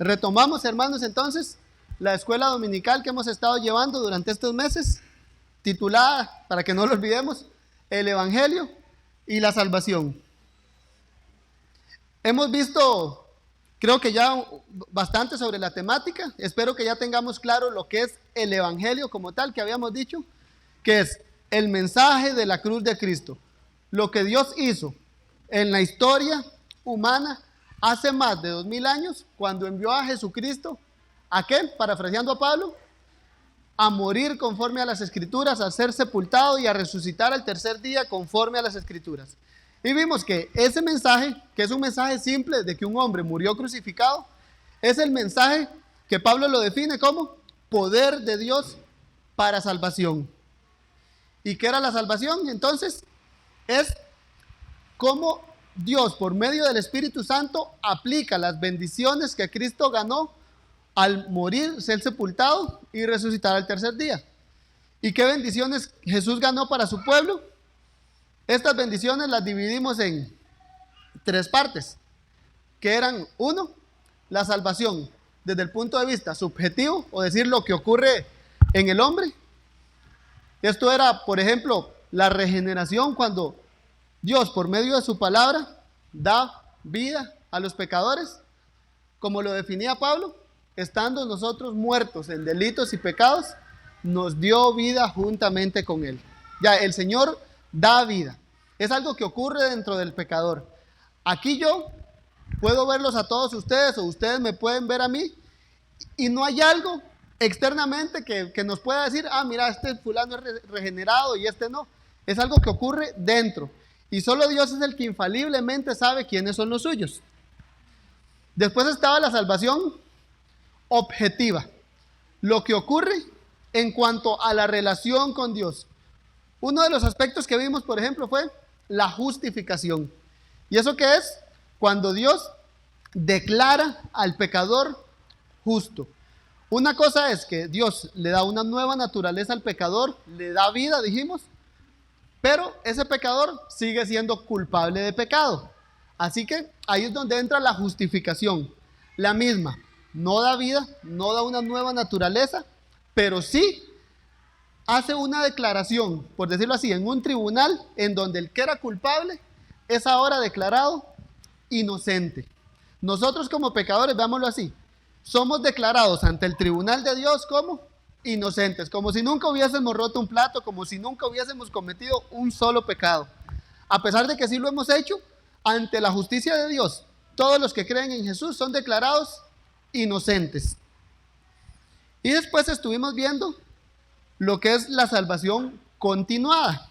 Retomamos, hermanos, entonces, la escuela dominical que hemos estado llevando durante estos meses, titulada, para que no lo olvidemos, El Evangelio y la Salvación. Hemos visto, creo que ya bastante sobre la temática. Espero que ya tengamos claro lo que es el Evangelio como tal, que habíamos dicho, que es el mensaje de la cruz de Cristo. Lo que Dios hizo en la historia humana hace más de 2000 años, cuando envió a Jesucristo, ¿a qué? Parafraseando a Pablo, a morir conforme a las Escrituras, a ser sepultado y a resucitar al tercer día conforme a las Escrituras. Y vimos que ese mensaje, que es un mensaje simple de que un hombre murió crucificado, es el mensaje que Pablo lo define como poder de Dios para salvación. ¿Y qué era la salvación? Entonces, es cómo Dios, por medio del Espíritu Santo, aplica las bendiciones que Cristo ganó al morir, ser sepultado y resucitar al tercer día. ¿Y qué bendiciones Jesús ganó para su pueblo? Estas bendiciones las dividimos en 3 partes, que eran: 1, la salvación desde el punto de vista subjetivo, o decir, lo que ocurre en el hombre. Esto era, por ejemplo, la regeneración, cuando Dios, por medio de su palabra, da vida a los pecadores, como lo definía Pablo: estando nosotros muertos en delitos y pecados, nos dio vida juntamente con Él. Ya, el Señor da vida. Es algo que ocurre dentro del pecador. Aquí yo puedo verlos a todos ustedes, o ustedes me pueden ver a mí, y no hay algo externamente que nos pueda decir: ah, mira, este fulano es regenerado y este no. Es algo que ocurre dentro. Y solo Dios es el que infaliblemente sabe quiénes son los suyos. Después estaba la salvación objetiva, lo que ocurre en cuanto a la relación con Dios. Uno de los aspectos que vimos, por ejemplo, fue la justificación. ¿Y eso qué es? Cuando Dios declara al pecador justo. Una cosa es que Dios le da una nueva naturaleza al pecador, le da vida, dijimos, pero ese pecador sigue siendo culpable de pecado. Así que ahí es donde entra la justificación. La misma no da vida, no da una nueva naturaleza, pero sí hace una declaración, por decirlo así, en un tribunal, en donde el que era culpable es ahora declarado inocente. Nosotros como pecadores, veámoslo así, somos declarados ante el tribunal de Dios como inocentes, como si nunca hubiésemos roto un plato, como si nunca hubiésemos cometido un solo pecado. A pesar de que sí lo hemos hecho, ante la justicia de Dios, todos los que creen en Jesús son declarados inocentes. Y después estuvimos viendo lo que es la salvación continuada.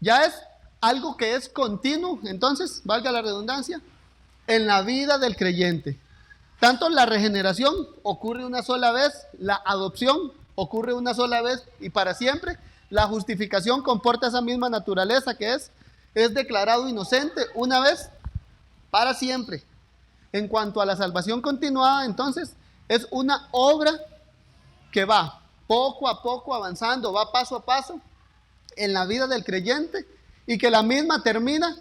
Ya es algo que es continuo, entonces, valga la redundancia, en la vida del creyente. Tanto la regeneración ocurre una sola vez, la adopción ocurre una sola vez y para siempre. La justificación comporta esa misma naturaleza, que es declarado inocente una vez para siempre. En cuanto a la salvación continuada, entonces, es una obra que va poco a poco avanzando, va paso a paso en la vida del creyente, y que la misma termina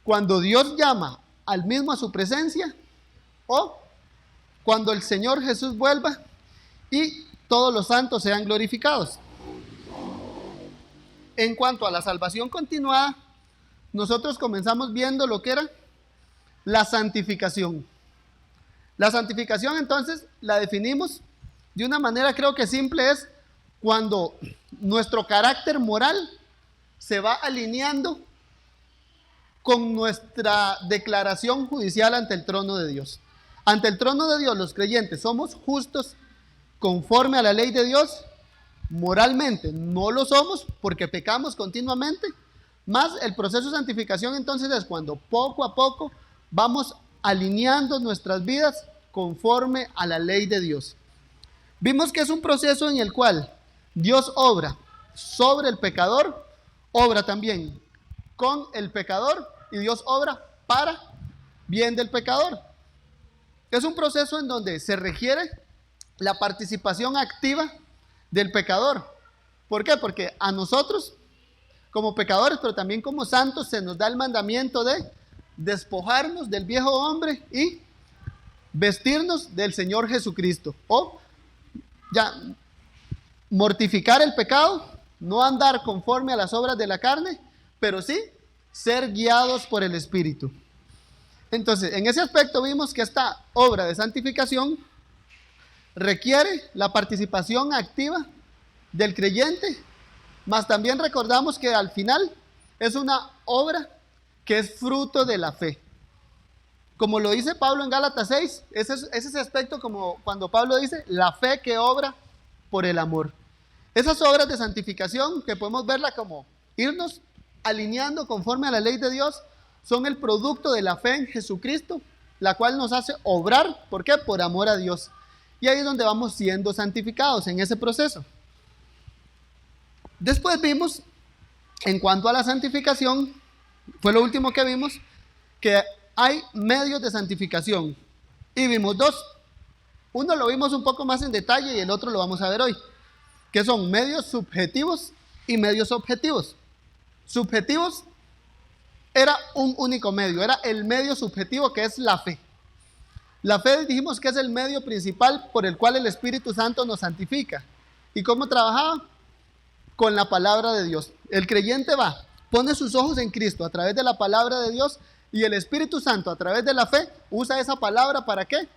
cuando Dios llama al mismo a su presencia, o cuando el Señor Jesús vuelva y todos los santos sean glorificados. En cuanto a la salvación continuada, nosotros comenzamos viendo lo que era la santificación. La santificación, entonces, la definimos de una manera, creo que simple, es cuando nuestro carácter moral se va alineando con nuestra declaración judicial ante el trono de Dios. Ante el trono de Dios, los creyentes somos justos conforme a la ley de Dios. Moralmente no lo somos porque pecamos continuamente. Más el proceso de santificación, entonces, es cuando poco a poco vamos alineando nuestras vidas conforme a la ley de Dios. Vimos que es un proceso en el cual Dios obra sobre el pecador, obra también con el pecador, y Dios obra para bien del pecador. Es un proceso en donde se requiere la participación activa del pecador. ¿Por qué? Porque a nosotros, como pecadores, pero también como santos, se nos da el mandamiento de despojarnos del viejo hombre y vestirnos del Señor Jesucristo, o ya mortificar el pecado, no andar conforme a las obras de la carne, pero sí ser guiados por el Espíritu. Entonces, en ese aspecto vimos que esta obra de santificación requiere la participación activa del creyente, mas también recordamos que al final es una obra que es fruto de la fe. Como lo dice Pablo en Gálatas 6, ese es ese aspecto como cuando Pablo dice, la fe que obra por el amor. Esas obras de santificación, que podemos verla como irnos alineando conforme a la ley de Dios, son el producto de la fe en Jesucristo, la cual nos hace obrar. ¿Por qué? Por amor a Dios. Y ahí es donde vamos siendo santificados en ese proceso. Después vimos, en cuanto a la santificación, fue lo último que vimos, que hay medios de santificación. Y vimos dos. Uno lo vimos un poco más en detalle y el otro lo vamos a ver hoy, que son medios subjetivos y medios objetivos. Subjetivos era un único medio, era el medio subjetivo, que es la fe. La fe dijimos que es el medio principal por el cual el Espíritu Santo nos santifica. ¿Y cómo trabajaba? Con la palabra de Dios. El creyente va, pone sus ojos en Cristo a través de la palabra de Dios, y el Espíritu Santo a través de la fe usa esa palabra ¿para qué?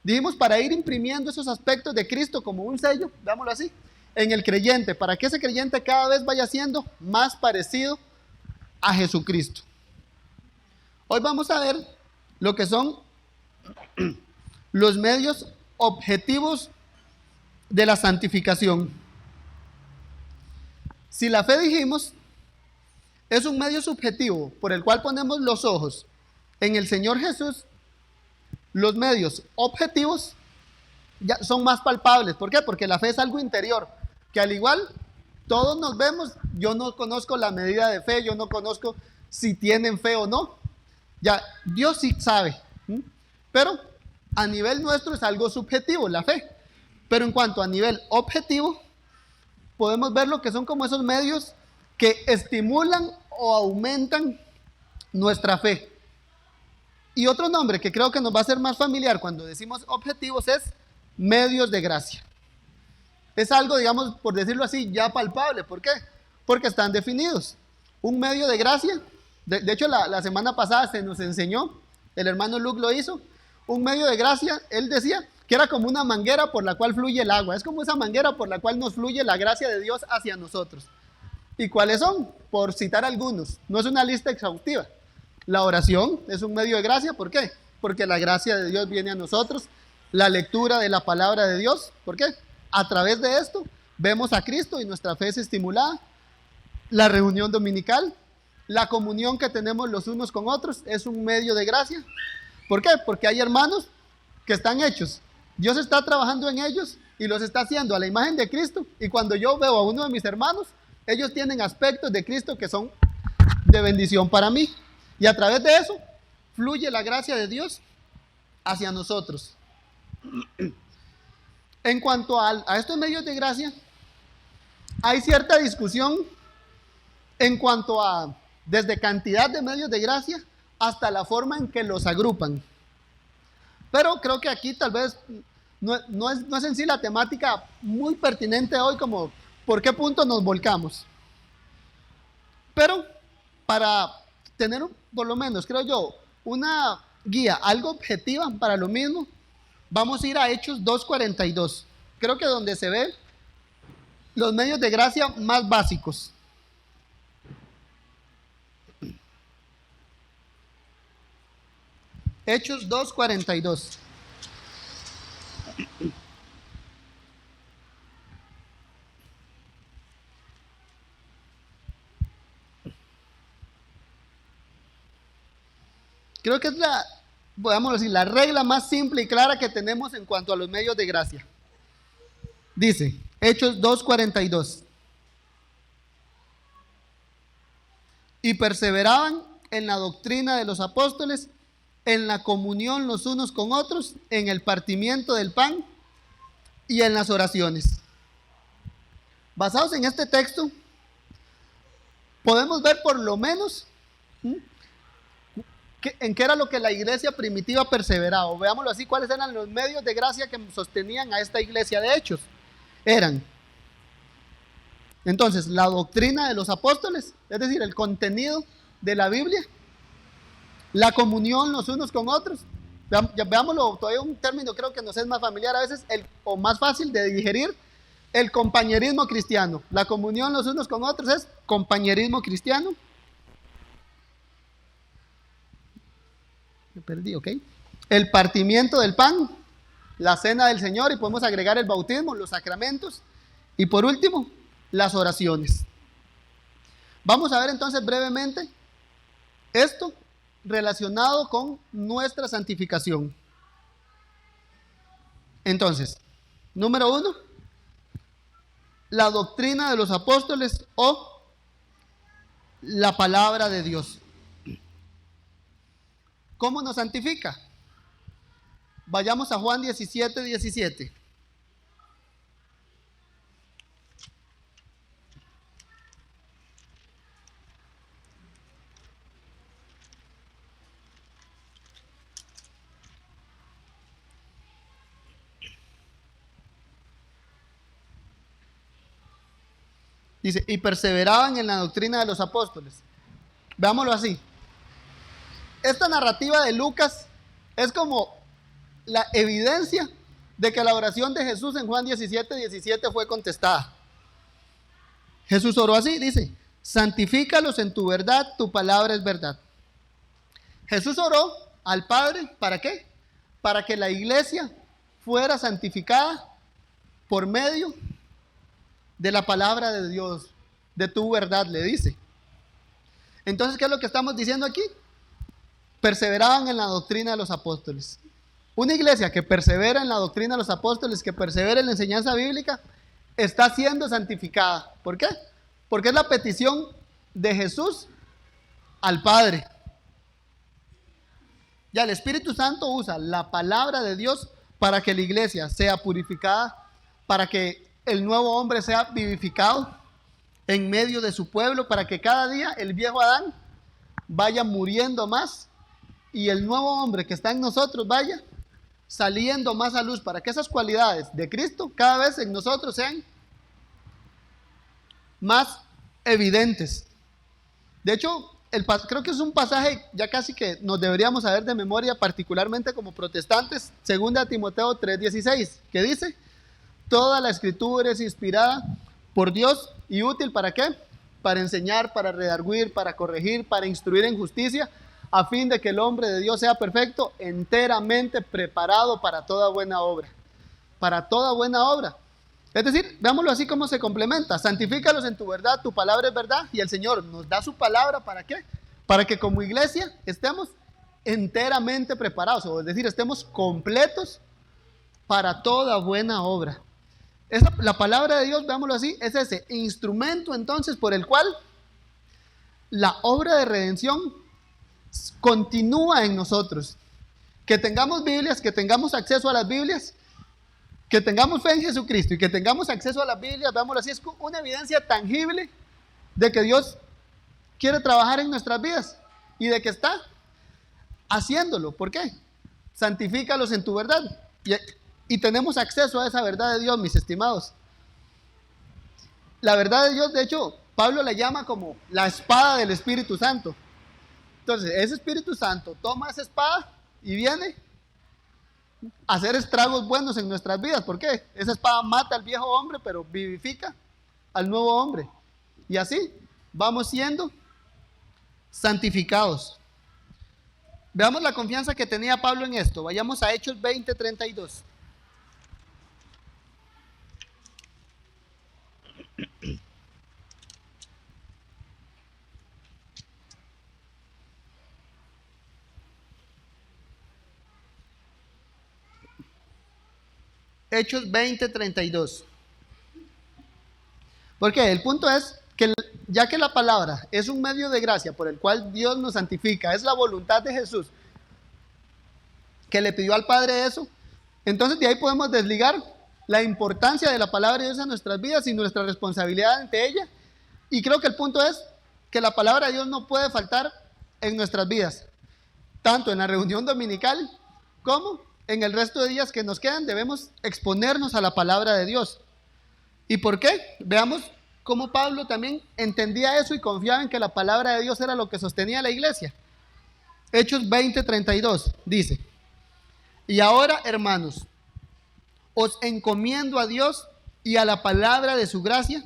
Dijimos para ir imprimiendo esos aspectos de Cristo como un sello, dámoslo así, en el creyente, para que ese creyente cada vez vaya siendo más parecido a Jesucristo. Hoy vamos a ver lo que son los medios objetivos de la santificación. Si la fe, dijimos, es un medio subjetivo por el cual ponemos los ojos en el Señor Jesús, los medios objetivos ya son más palpables. ¿Por qué? Porque la fe es algo interior, que al igual todos nos vemos. Yo no conozco la medida de fe, yo no conozco si tienen fe o no. Ya, Dios sí sabe, pero a nivel nuestro es algo subjetivo, la fe. Pero en cuanto a nivel objetivo, podemos ver lo que son como esos medios que estimulan o aumentan nuestra fe. Y otro nombre que creo que nos va a ser más familiar cuando decimos objetivos es medios de gracia. Es algo, digamos, por decirlo así, ya palpable. ¿Por qué? Porque están definidos. Un medio de gracia, de hecho la semana pasada se nos enseñó, el hermano Luke lo hizo, un medio de gracia, él decía que era como una manguera por la cual fluye el agua. Es como esa manguera por la cual nos fluye la gracia de Dios hacia nosotros. ¿Y cuáles son? Por citar algunos. No es una lista exhaustiva. La oración es un medio de gracia. ¿Por qué? Porque la gracia de Dios viene a nosotros. La lectura de la palabra de Dios. ¿Por qué? A través de esto vemos a Cristo y nuestra fe es estimulada. La reunión dominical, la comunión que tenemos los unos con otros es un medio de gracia. ¿Por qué? Porque hay hermanos que están hechos. Dios está trabajando en ellos y los está haciendo a la imagen de Cristo. Y cuando yo veo a uno de mis hermanos, ellos tienen aspectos de Cristo que son de bendición para mí. Y a través de eso fluye la gracia de Dios hacia nosotros. En cuanto a estos medios de gracia, hay cierta discusión en cuanto a desde cantidad de medios de gracia hasta la forma en que los agrupan. Pero creo que aquí tal vez no es en sí la temática muy pertinente hoy, como por qué punto nos volcamos. Pero para tener por lo menos, creo yo, una guía algo objetiva para lo mismo, vamos a ir a Hechos 2:42. Creo que donde se ve los medios de gracia más básicos. Hechos 2:42. Creo que es podemos decir, la regla más simple y clara que tenemos en cuanto a los medios de gracia. Dice, Hechos 2:42. Y perseveraban en la doctrina de los apóstoles, en la comunión los unos con otros, en el partimiento del pan y en las oraciones. Basados en este texto, podemos ver por lo menos ¿En qué era lo que la iglesia primitiva perseveraba? O veámoslo así, ¿cuáles eran los medios de gracia que sostenían a esta iglesia de Hechos? Eran, entonces, la doctrina de los apóstoles, es decir, el contenido de la Biblia, la comunión los unos con otros. Veámoslo, todavía un término creo que nos es más familiar a veces, o más fácil de digerir, el compañerismo cristiano. La comunión los unos con otros es compañerismo cristiano. Me perdí, ¿ok? El partimiento del pan, la cena del Señor, y podemos agregar el bautismo, los sacramentos, y por último, las oraciones. Vamos a ver entonces brevemente esto relacionado con nuestra santificación. Entonces, número 1, la doctrina de los apóstoles o la palabra de Dios. ¿Cómo nos santifica? Vayamos a Juan 17:17. Dice, y perseveraban en la doctrina de los apóstoles. Veámoslo así. Esta narrativa de Lucas es como la evidencia de que la oración de Jesús en Juan 17:17 fue contestada. Jesús oró así, dice, santifícalos en tu verdad, tu palabra es verdad. Jesús oró al Padre, ¿para qué? Para que la iglesia fuera santificada por medio de la palabra de Dios, de tu verdad, le dice. Entonces, ¿qué es lo que estamos diciendo aquí? Perseveraban en la doctrina de los apóstoles. Una iglesia que persevera en la doctrina de los apóstoles, que persevera en la enseñanza bíblica, está siendo santificada. ¿Por qué? Porque es la petición de Jesús al Padre. Ya el Espíritu Santo usa la palabra de Dios para que la iglesia sea purificada, para que el nuevo hombre sea vivificado en medio de su pueblo, para que cada día el viejo Adán vaya muriendo más y el nuevo hombre que está en nosotros vaya saliendo más a luz, para que esas cualidades de Cristo cada vez en nosotros sean más evidentes. De hecho, creo que es un pasaje ya casi que nos deberíamos saber de memoria, particularmente como protestantes, 2 Timoteo 3:16, que dice, toda la escritura es inspirada por Dios y útil ¿para qué? Para enseñar, para redarguir, para corregir, para instruir en justicia, a fin de que el hombre de Dios sea perfecto, enteramente preparado para toda buena obra. Para toda buena obra. Es decir, veámoslo así como se complementa. Santifícalos en tu verdad, tu palabra es verdad, y el Señor nos da su palabra ¿para qué? Para que como iglesia estemos enteramente preparados, o es decir, estemos completos para toda buena obra. La palabra de Dios, veámoslo así, es ese instrumento entonces por el cual la obra de redención continúa en nosotros. Que tengamos Biblias, que tengamos acceso a las Biblias, que tengamos fe en Jesucristo y que tengamos acceso a las Biblias, veámoslo así, es una evidencia tangible de que Dios quiere trabajar en nuestras vidas y de que está haciéndolo. ¿Por qué? Santifícalos en tu verdad. Y tenemos acceso a esa verdad de Dios, mis estimados. La verdad de Dios, de hecho, Pablo la llama como la espada del Espíritu Santo. Entonces, ese Espíritu Santo toma esa espada y viene a hacer estragos buenos en nuestras vidas. ¿Por qué? Esa espada mata al viejo hombre, pero vivifica al nuevo hombre. Y así vamos siendo santificados. Veamos la confianza que tenía Pablo en esto. Vayamos a Hechos 20:32. Hechos 20:32. Porque el punto es que ya que la palabra es un medio de gracia por el cual Dios nos santifica, es la voluntad de Jesús que le pidió al Padre eso, entonces de ahí podemos desligar la importancia de la palabra de Dios en nuestras vidas y nuestra responsabilidad ante ella. Y creo que el punto es que la palabra de Dios no puede faltar en nuestras vidas. tanto en la reunión dominical como en el resto de días que nos quedan, debemos exponernos a la palabra de Dios. ¿Y por qué? Veamos cómo Pablo también entendía eso y confiaba en que la palabra de Dios era lo que sostenía la iglesia. Hechos 20:32 dice: y ahora, hermanos, os encomiendo a Dios y a la palabra de su gracia,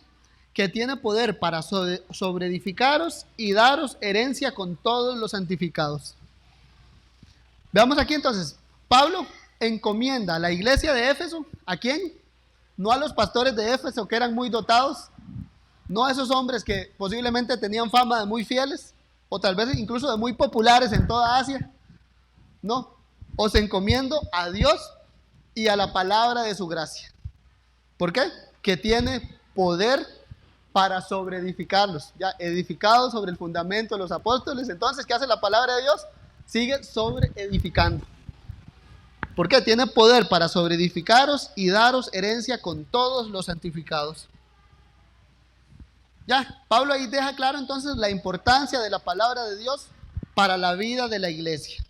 que tiene poder para sobreedificaros y daros herencia con todos los santificados. Veamos aquí entonces, Pablo encomienda a la iglesia de Éfeso, ¿a quién? No a los pastores de Éfeso que eran muy dotados, no a esos hombres que posiblemente tenían fama de muy fieles, o tal vez incluso de muy populares en toda Asia. No, os encomiendo a Dios y a la palabra de su gracia. ¿Por qué? Que tiene poder para sobreedificarlos, ya edificados sobre el fundamento de los apóstoles. Entonces, ¿qué hace la palabra de Dios? Sigue sobreedificando. ¿Por qué? Tiene poder para sobreedificaros y daros herencia con todos los santificados. Ya, Pablo ahí deja claro entonces la importancia de la palabra de Dios para la vida de la iglesia.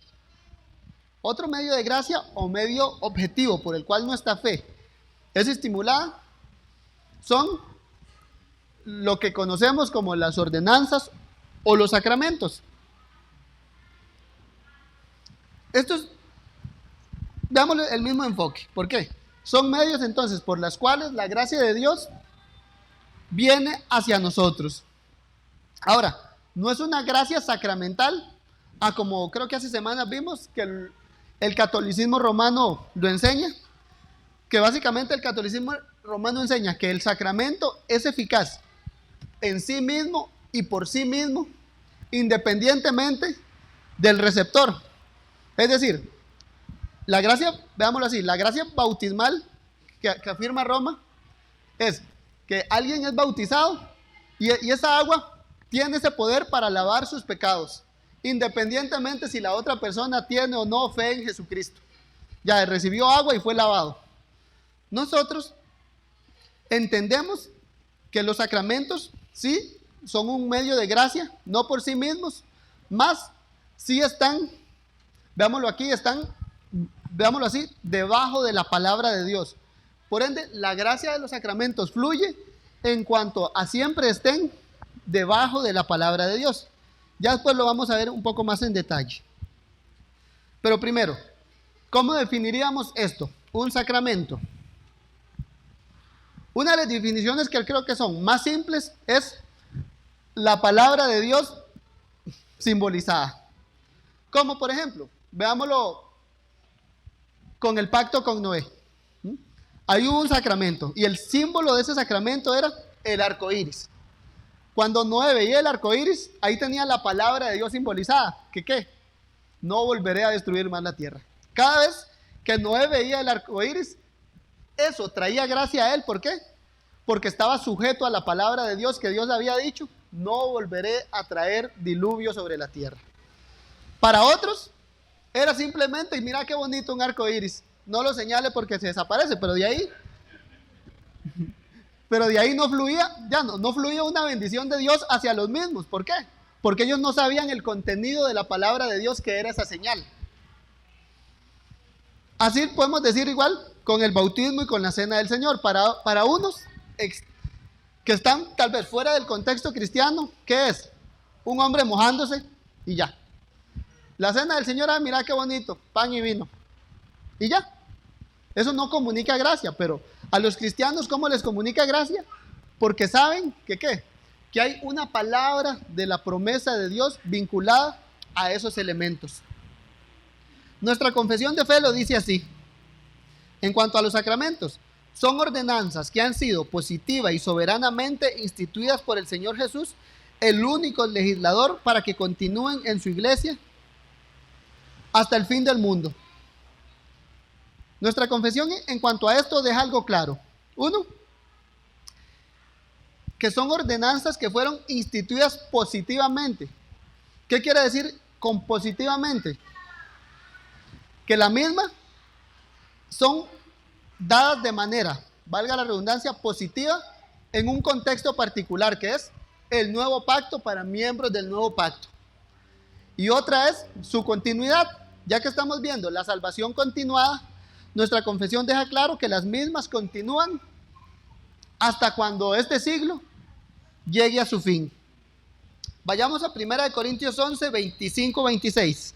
Otro medio de gracia o medio objetivo por el cual nuestra fe es estimulada son lo que conocemos como las ordenanzas o los sacramentos. Estos, dámosle el mismo enfoque. ¿Por qué? Son medios entonces por los cuales la gracia de Dios viene hacia nosotros. Ahora, no es una gracia sacramental, como creo que hace semanas vimos que el catolicismo romano lo enseña, que básicamente el catolicismo romano enseña que el sacramento es eficaz en sí mismo y por sí mismo, independientemente del receptor. Es decir, la gracia, veámoslo así, la gracia bautismal que afirma Roma es que alguien es bautizado y esa agua tiene ese poder para lavar sus pecados, independientemente si la otra persona tiene o no fe en Jesucristo. Ya recibió agua y fue lavado. Nosotros entendemos que los sacramentos sí son un medio de gracia, no por sí mismos, más sí están, veámoslo aquí, veámoslo así, debajo de la palabra de Dios. Por ende, la gracia de los sacramentos fluye en cuanto a siempre estén debajo de la palabra de Dios. Ya después lo vamos a ver un poco más en detalle. Pero primero, ¿cómo definiríamos esto? Un sacramento. Una de las definiciones que creo que son más simples es la palabra de Dios simbolizada. Como por ejemplo, veámoslo con el pacto con Noé. Ahí hubo un sacramento y el símbolo de ese sacramento era el arco iris. Cuando Noé veía el arco iris, ahí tenía la palabra de Dios simbolizada. ¿Que qué? No volveré a destruir más la tierra. Cada vez que Noé veía el arco iris, eso traía gracia a él. ¿Por qué? Porque estaba sujeto a la palabra de Dios que Dios había dicho: no volveré a traer diluvio sobre la tierra. Para otros era simplemente, y mira qué bonito un arco iris, no lo señale porque se desaparece, pero de ahí no fluía, no fluía una bendición de Dios hacia los mismos. ¿Por qué? Porque ellos no sabían el contenido de la palabra de Dios que era esa señal. Así podemos decir igual con el bautismo y con la cena del Señor. Para unos que están tal vez fuera del contexto cristiano, ¿qué es? Un hombre mojándose y ya. La cena del Señor, mira qué bonito, pan y vino. Y ya. Eso no comunica gracia, pero a los cristianos, ¿cómo les comunica gracia? Porque saben que hay una palabra de la promesa de Dios vinculada a esos elementos. Nuestra confesión de fe lo dice así. En cuanto a los sacramentos, son ordenanzas que han sido positiva y soberanamente instituidas por el Señor Jesús, el único legislador, para que continúen en su iglesia hasta el fin del mundo. Nuestra confesión en cuanto a esto deja algo claro. Uno, que son ordenanzas que fueron instituidas positivamente. ¿Qué quiere decir con positivamente? Que la misma son dadas de manera, valga la redundancia, positiva en un contexto particular, que es el nuevo pacto para miembros del nuevo pacto. y otra es su continuidad. Ya que estamos viendo la salvación continuada, nuestra confesión deja claro que las mismas continúan hasta cuando este siglo llegue a su fin. Vayamos a 1 Corintios 11, 25, 26.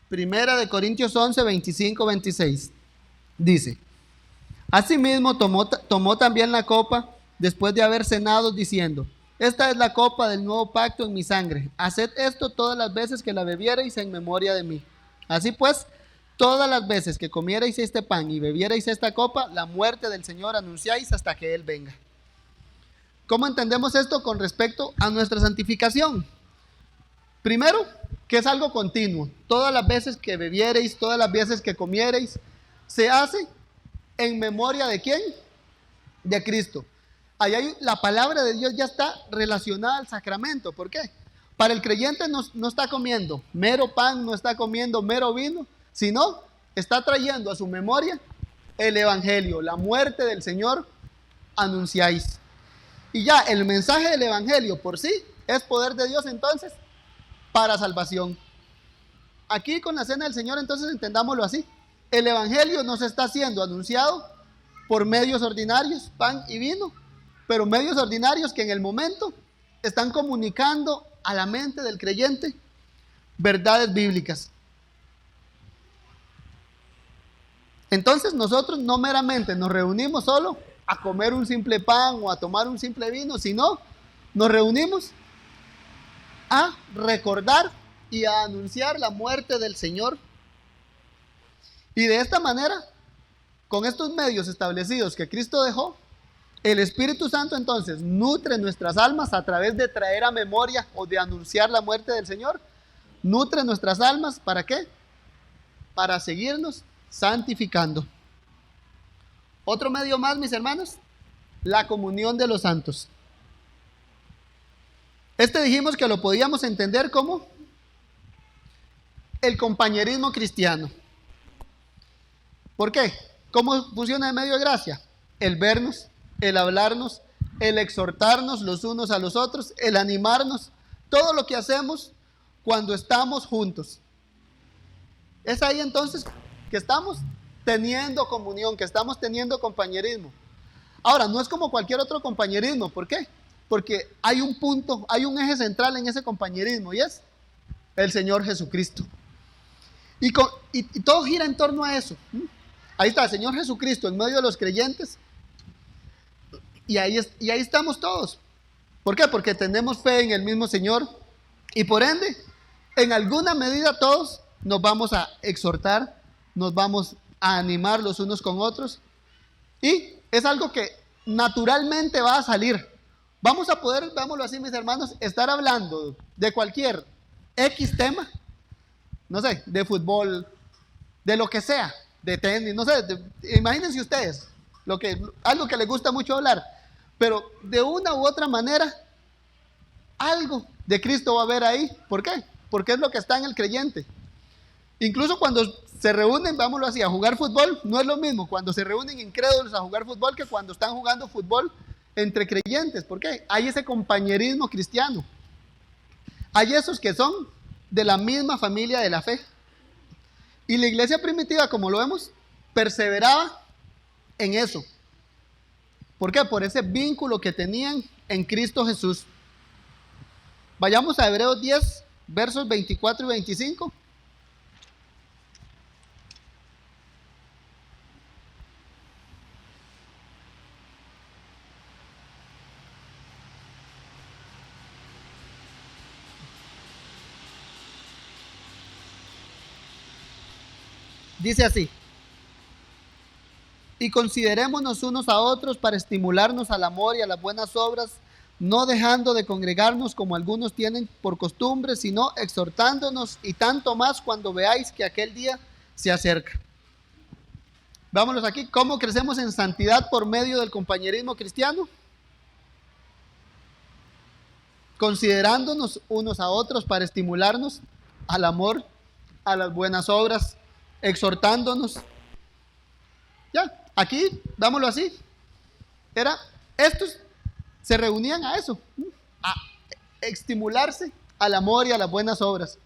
Primera de Corintios 11, 25, 26. Dice: asimismo tomó también la copa después de haber cenado, diciendo: esta es la copa del nuevo pacto en mi sangre. Haced esto todas las veces que la bebiereis en memoria de mí. Así pues, todas las veces que comierais este pan y bebierais esta copa, la muerte del Señor anunciáis hasta que Él venga. ¿Cómo entendemos esto con respecto a nuestra santificación? Primero, que es algo continuo. Todas las veces que bebiereis, todas las veces que comiereis, se hace en memoria ¿de quién? De Cristo. Ahí hay, la palabra de Dios ya está relacionada al sacramento. ¿Por qué? Para el creyente no está comiendo mero pan, no está comiendo mero vino, sino está trayendo a su memoria el evangelio, la muerte del Señor anunciáis. Y ya el mensaje del evangelio por sí es poder de Dios entonces para salvación. Aquí con la cena del Señor entonces entendámoslo así. El evangelio nos está siendo anunciado por medios ordinarios, pan y vino, pero medios ordinarios que en el momento están comunicando a la mente del creyente verdades bíblicas. Entonces nosotros no meramente nos reunimos solo a comer un simple pan o a tomar un simple vino, sino nos reunimos a recordar y a anunciar la muerte del Señor. Y de esta manera, con estos medios establecidos que Cristo dejó, el Espíritu Santo entonces nutre nuestras almas a través de traer a memoria o de anunciar la muerte del Señor. Nutre nuestras almas, ¿para qué? Para seguirnos santificando. Otro medio más, mis hermanos, la comunión de los santos. Este dijimos que lo podíamos entender como el compañerismo cristiano. ¿Por qué? ¿Cómo funciona el medio de gracia? El vernos, el hablarnos, el exhortarnos los unos a los otros, el animarnos, todo lo que hacemos cuando estamos juntos. Es ahí entonces que estamos teniendo comunión, que estamos teniendo compañerismo. Ahora, no es como cualquier otro compañerismo. ¿Por qué? Porque hay un punto, hay un eje central en ese compañerismo y es el Señor Jesucristo. Y todo gira en torno a eso. Ahí está el Señor Jesucristo en medio de los creyentes y ahí estamos todos. ¿Por qué? Porque tenemos fe en el mismo Señor y por ende, en alguna medida todos nos vamos a exhortar, nos vamos a animar los unos con otros y es algo que naturalmente va a salir. Vamos a poder, vámonos así mis hermanos, estar hablando de cualquier X tema, no sé, de fútbol, de lo que sea, de tenis, no sé, imagínense ustedes, algo que les gusta mucho hablar, pero de una u otra manera, algo de Cristo va a haber ahí. ¿Por qué? Porque es lo que está en el creyente. Incluso cuando se reúnen, vámonos así, a jugar fútbol, no es lo mismo cuando se reúnen incrédulos a jugar fútbol que cuando están jugando fútbol entre creyentes. ¿Por qué? Hay ese compañerismo cristiano. Hay esos que son de la misma familia de la fe. Y la iglesia primitiva, como lo vemos, perseveraba en eso. ¿Por qué? Por ese vínculo que tenían en Cristo Jesús. Vayamos a Hebreos 10, versos 24 y 25. Dice así: y considerémonos unos a otros para estimularnos al amor y a las buenas obras, no dejando de congregarnos como algunos tienen por costumbre, sino exhortándonos, y tanto más cuando veáis que aquel día se acerca. Vámonos aquí, ¿cómo crecemos en santidad por medio del compañerismo cristiano? Considerándonos unos a otros para estimularnos al amor, a las buenas obras, exhortándonos. Ya, aquí, dámoslo así. Estos se reunían a eso, a estimularse al amor y a las buenas obras.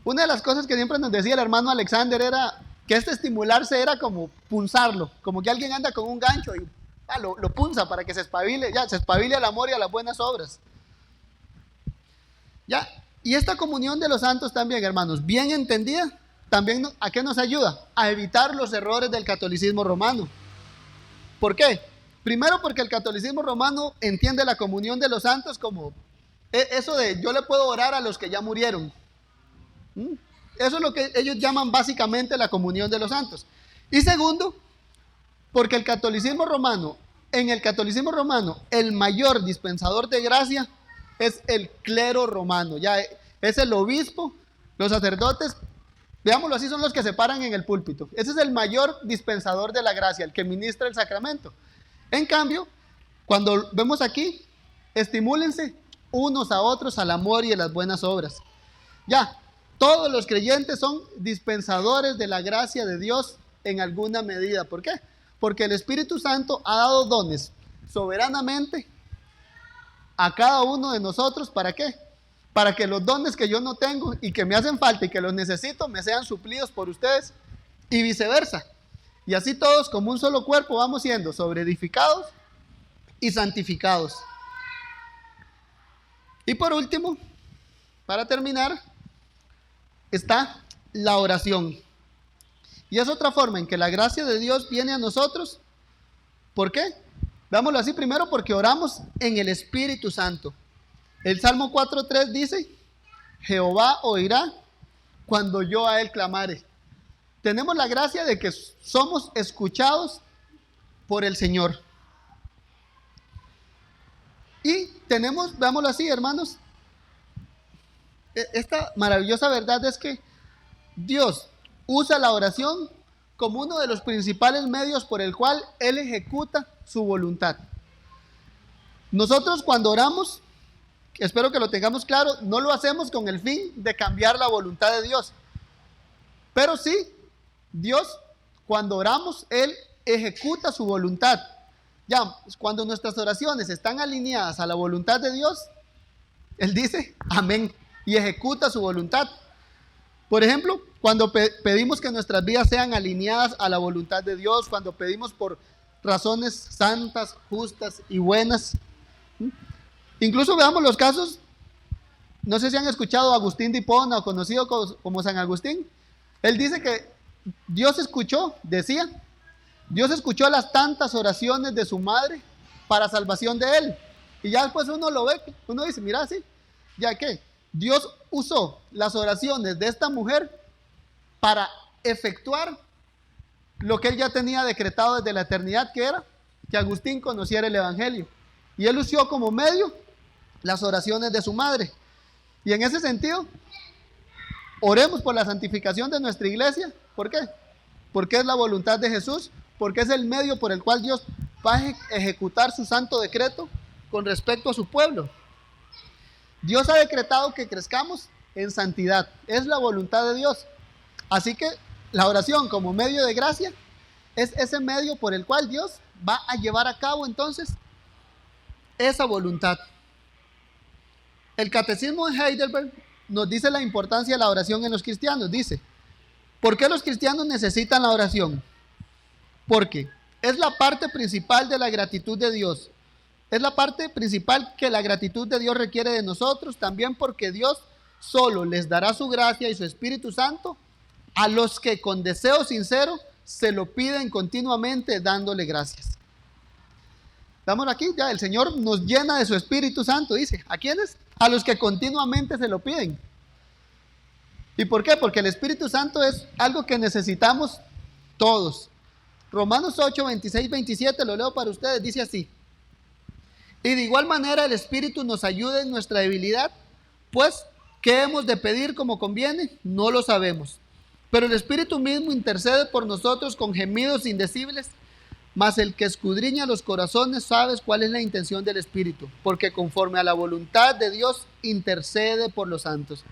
Una de las cosas que siempre nos decía el hermano Alexander era que estimularse era como punzarlo, como que alguien anda con un gancho y lo punza para que se espabile al amor y a las buenas obras. Ya, y esta comunión de los santos también, hermanos, bien entendida, también ¿a qué nos ayuda? A evitar los errores del catolicismo romano. ¿Por qué? Primero porque el catolicismo romano entiende la comunión de los santos como eso de yo le puedo orar a los que ya murieron. Eso es lo que ellos llaman básicamente la comunión de los santos. Y segundo, porque en el catolicismo romano, el mayor dispensador de gracia es el clero romano, ya es el obispo, los sacerdotes, veámoslo así, son los que se paran en el púlpito. Ese es el mayor dispensador de la gracia, el que ministra el sacramento. En cambio, cuando vemos aquí, estimúlense unos a otros al amor y a las buenas obras. Ya, todos los creyentes son dispensadores de la gracia de Dios en alguna medida. ¿Por qué? Porque el Espíritu Santo ha dado dones soberanamente a cada uno de nosotros. ¿Para qué? Para que los dones que yo no tengo y que me hacen falta y que los necesito me sean suplidos por ustedes y viceversa. Y así todos como un solo cuerpo vamos siendo sobreedificados y santificados. Y por último, para terminar, está la oración. Y es otra forma en que la gracia de Dios viene a nosotros. ¿Por qué? Veámoslo así, primero porque oramos en el Espíritu Santo. El Salmo 4:3 dice: Jehová oirá cuando yo a él clamare. Tenemos la gracia de que somos escuchados por el Señor. Y tenemos, veámoslo así, hermanos, esta maravillosa verdad es que Dios usa la oración como uno de los principales medios por el cual Él ejecuta su voluntad. Nosotros cuando oramos, espero que lo tengamos claro, no lo hacemos con el fin de cambiar la voluntad de Dios. Pero sí, Dios, cuando oramos, Él ejecuta su voluntad. Ya, cuando nuestras oraciones están alineadas a la voluntad de Dios, Él dice amén y ejecuta su voluntad. Por ejemplo, cuando pedimos que nuestras vidas sean alineadas a la voluntad de Dios, cuando pedimos por razones santas, justas y buenas. Incluso veamos los casos, no sé si han escuchado a Agustín de Hipona o conocido como San Agustín. Él dice que Dios escuchó las tantas oraciones de su madre para salvación de él. Y ya después uno lo ve, uno dice, mira, sí, ya que Dios usó las oraciones de esta mujer para efectuar lo que él ya tenía decretado desde la eternidad, que era que Agustín conociera el Evangelio. Y él usó como medio las oraciones de su madre. Y en ese sentido, oremos por la santificación de nuestra iglesia. ¿Por qué? Porque es la voluntad de Jesús, porque es el medio por el cual Dios va a ejecutar su santo decreto con respecto a su pueblo. Dios ha decretado que crezcamos en santidad. Es la voluntad de Dios. Así que la oración como medio de gracia es ese medio por el cual Dios va a llevar a cabo entonces esa voluntad. El Catecismo de Heidelberg nos dice la importancia de la oración en los cristianos. Dice, ¿por qué los cristianos necesitan la oración? Porque es la parte principal de la gratitud de Dios. Es la parte principal que la gratitud de Dios requiere de nosotros, también porque Dios solo les dará su gracia y su Espíritu Santo a los que con deseo sincero se lo piden continuamente dándole gracias. Estamos aquí, ya el Señor nos llena de su Espíritu Santo, dice. ¿A quiénes? A los que continuamente se lo piden. ¿Y por qué? Porque el Espíritu Santo es algo que necesitamos todos. Romanos 8, 26, 27, lo leo para ustedes, dice así. Y de igual manera el Espíritu nos ayuda en nuestra debilidad, pues, ¿qué hemos de pedir como conviene? No lo sabemos. Pero el Espíritu mismo intercede por nosotros con gemidos indecibles, mas el que escudriña los corazones sabe cuál es la intención del Espíritu, porque conforme a la voluntad de Dios intercede por los santos.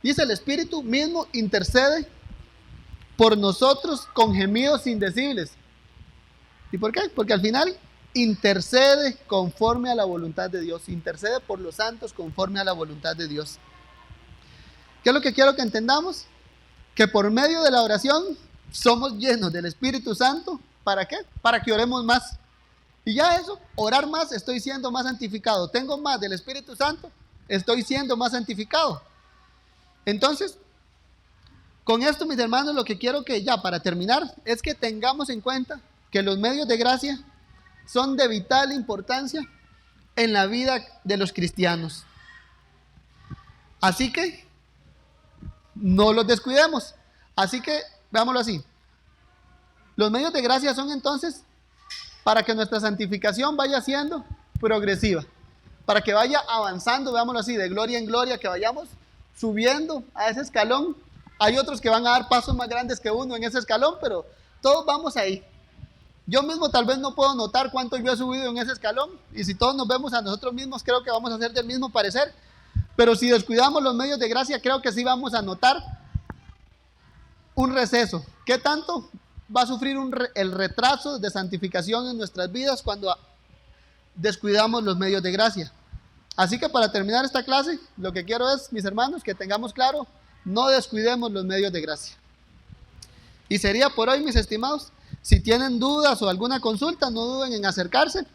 Dice, el Espíritu mismo intercede por nosotros con gemidos indecibles. ¿Y por qué? Porque al final intercede conforme a la voluntad de Dios, intercede por los santos conforme a la voluntad de Dios. ¿Qué es lo que quiero que entendamos? Que por medio de la oración somos llenos del Espíritu Santo. ¿Para qué? Para que oremos más. Y ya eso, orar más, estoy siendo más santificado. Tengo más del Espíritu Santo, estoy siendo más santificado. Entonces, con esto, mis hermanos, lo que quiero que ya para terminar es que tengamos en cuenta que los medios de gracia son de vital importancia en la vida de los cristianos. Así que no los descuidemos. Así que veámoslo así. Los medios de gracia son entonces para que nuestra santificación vaya siendo progresiva, para que vaya avanzando, veámoslo así, de gloria en gloria, que vayamos subiendo a ese escalón. Hay otros que van a dar pasos más grandes que uno en ese escalón, pero todos vamos ahí. Yo mismo tal vez no puedo notar cuánto yo he subido en ese escalón, y si todos nos vemos a nosotros mismos, creo que vamos a ser del mismo parecer, pero si descuidamos los medios de gracia, creo que sí vamos a notar un receso. ¿Qué tanto va a sufrir el retraso de santificación en nuestras vidas cuando descuidamos los medios de gracia? Así que para terminar esta clase, lo que quiero es, mis hermanos, que tengamos claro, no descuidemos los medios de gracia. Y sería por hoy, mis estimados. Si tienen dudas o alguna consulta, no duden en acercarse.